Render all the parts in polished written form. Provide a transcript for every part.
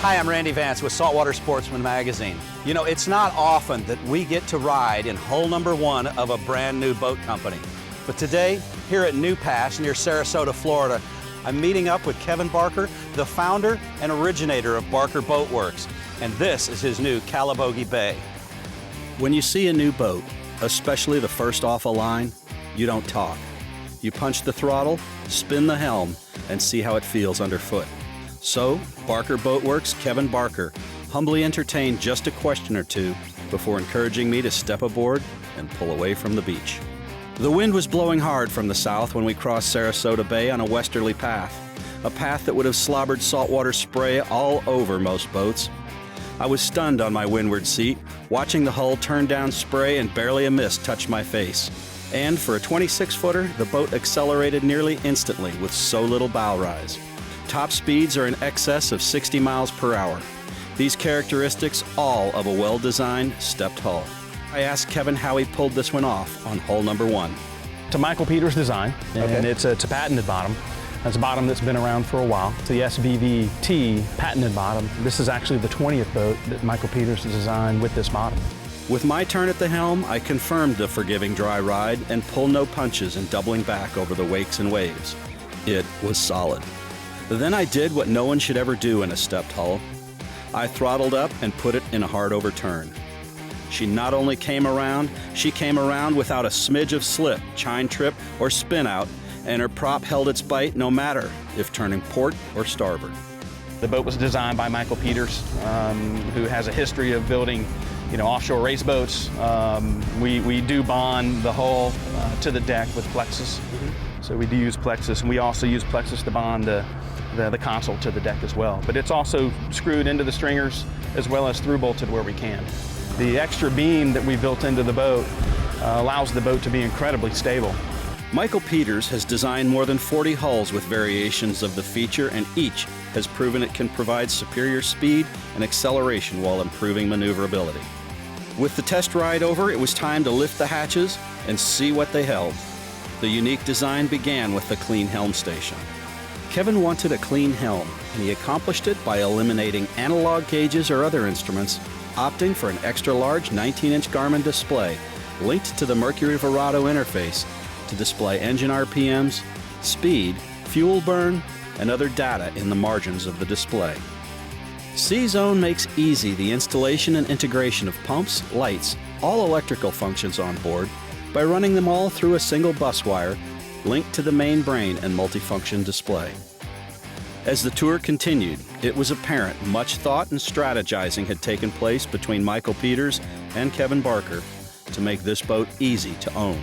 Hi, I'm Randy Vance with Saltwater Sportsman magazine. You know, it's not often that we get to ride in hull number 1 of a brand new boat company. But today, here at New Pass near Sarasota, Florida, I'm meeting up with Kevin Barker, the founder and originator of Barker Boatworks. And this is his new Calibogue Bay. When you see a new boat, especially the first off a line, you don't talk. You punch the throttle, spin the helm, and see how it feels underfoot. So, Barker Boatworks' Kevin Barker humbly entertained just a question or two before encouraging me to step aboard and pull away from the beach. The wind was blowing hard from the south when we crossed Sarasota Bay on a westerly path, a path that would have slobbered saltwater spray all over most boats. I was stunned on my windward seat, watching the hull turn down spray and barely a mist touch my face. And for a 26-footer, the boat accelerated nearly instantly with so little bow rise. Top speeds are in excess of 60 miles per hour. These characteristics all of a well-designed, stepped hull. I asked Kevin how he pulled this one off on hull number 1. It's a Michael Peters design, and it's a patented bottom. That's a bottom that's been around for a while. It's the SVVT patented bottom. This is actually the 20th boat that Michael Peters has designed with this bottom. With my turn at the helm, I confirmed the forgiving dry ride and pull no punches in doubling back over the wakes and waves. It was solid. Then I did what no one should ever do in a stepped hull. I throttled up and put it in a hard overturn. She not only came around, she came around without a smidge of slip, chine trip, or spin out, and her prop held its bite no matter if turning port or starboard. The boat was designed by Michael Peters, who has a history of building offshore race boats. We do bond the hull to the deck with plexus. So we do use plexus, and we also use plexus to bond the console to the deck as well. But it's also screwed into the stringers as well as through bolted where we can. The extra beam that we built into the boat allows the boat to be incredibly stable. Michael Peters has designed more than 40 hulls with variations of the feature, and each has proven it can provide superior speed and acceleration while improving maneuverability. With the test ride over, it was time to lift the hatches and see what they held. The unique design began with the clean Helm Station. Kevin wanted a clean helm, and he accomplished it by eliminating analog gauges or other instruments, opting for an extra-large 19-inch Garmin display linked to the Mercury Verado interface to display engine RPMs, speed, fuel burn, and other data in the margins of the display. C-Zone makes easy the installation and integration of pumps, lights, all electrical functions on board by running them all through a single bus wire linked to the main brain and multifunction display. As the tour continued, it was apparent much thought and strategizing had taken place between Michael Peters and Kevin Barker to make this boat easy to own.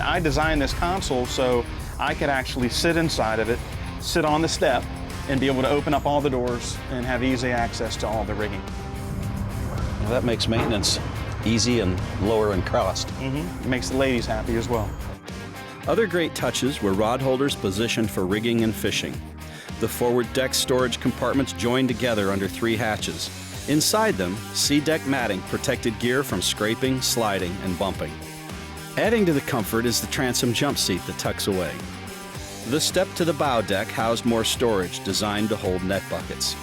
I designed this console so I could actually sit inside of it, sit on the step, and be able to open up all the doors and have easy access to all the rigging. Well, that makes maintenance easy and lower in cost. It makes the ladies happy as well. Other great touches were rod holders positioned for rigging and fishing. The forward deck storage compartments joined together under 3 hatches. Inside them, C-deck matting protected gear from scraping, sliding, and bumping. Adding to the comfort is the transom jump seat that tucks away. The step to the bow deck housed more storage designed to hold net buckets.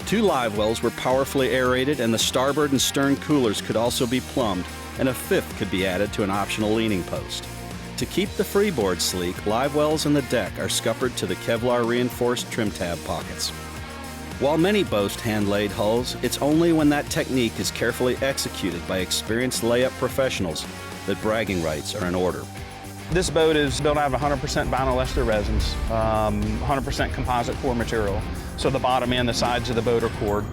2 live wells were powerfully aerated, and the starboard and stern coolers could also be plumbed, and a 5th could be added to an optional leaning post. To keep the freeboard sleek, live wells in the deck are scuppered to the Kevlar reinforced trim tab pockets. While many boast hand-laid hulls, it's only when that technique is carefully executed by experienced layup professionals that bragging rights are in order. This boat is built out of 100% vinyl ester resins, 100% composite core material. So the bottom and the sides of the boat are cored.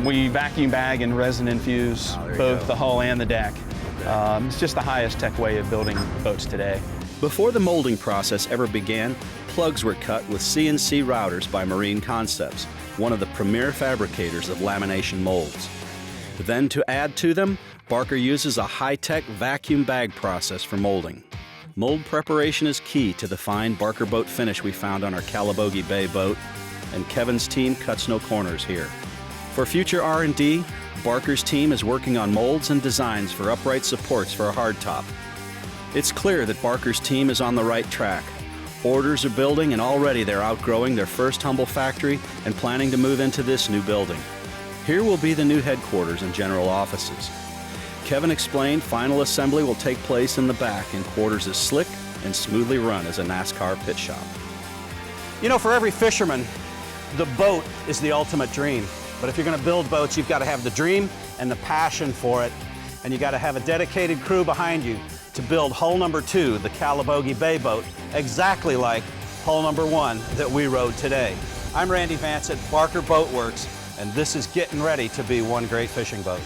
We vacuum bag and resin infuse both the hull and the deck. It's just the highest tech way of building boats today. Before the molding process ever began, plugs were cut with CNC routers by Marine Concepts, one of the premier fabricators of lamination molds. Then to add to them, Barker uses a high-tech vacuum bag process for molding. Mold preparation is key to the fine Barker boat finish we found on our Calibogue Bay boat, and Kevin's team cuts no corners here. For future R&D, Barker's team is working on molds and designs for upright supports for a hardtop. It's clear that Barker's team is on the right track. Orders are building, and already they're outgrowing their first humble factory and planning to move into this new building. Here will be the new headquarters and general offices. Kevin explained final assembly will take place in the back in quarters as slick and smoothly run as a NASCAR pit shop. You know, for every fisherman, the boat is the ultimate dream. But if you're going to build boats, you've got to have the dream and the passion for it. And you got to have a dedicated crew behind you to build hull number 2, the Calibogue Bay boat, exactly like hull number 1 that we rode today. I'm Randy Vance at Barker Boatworks, and this is getting ready to be one great fishing boat.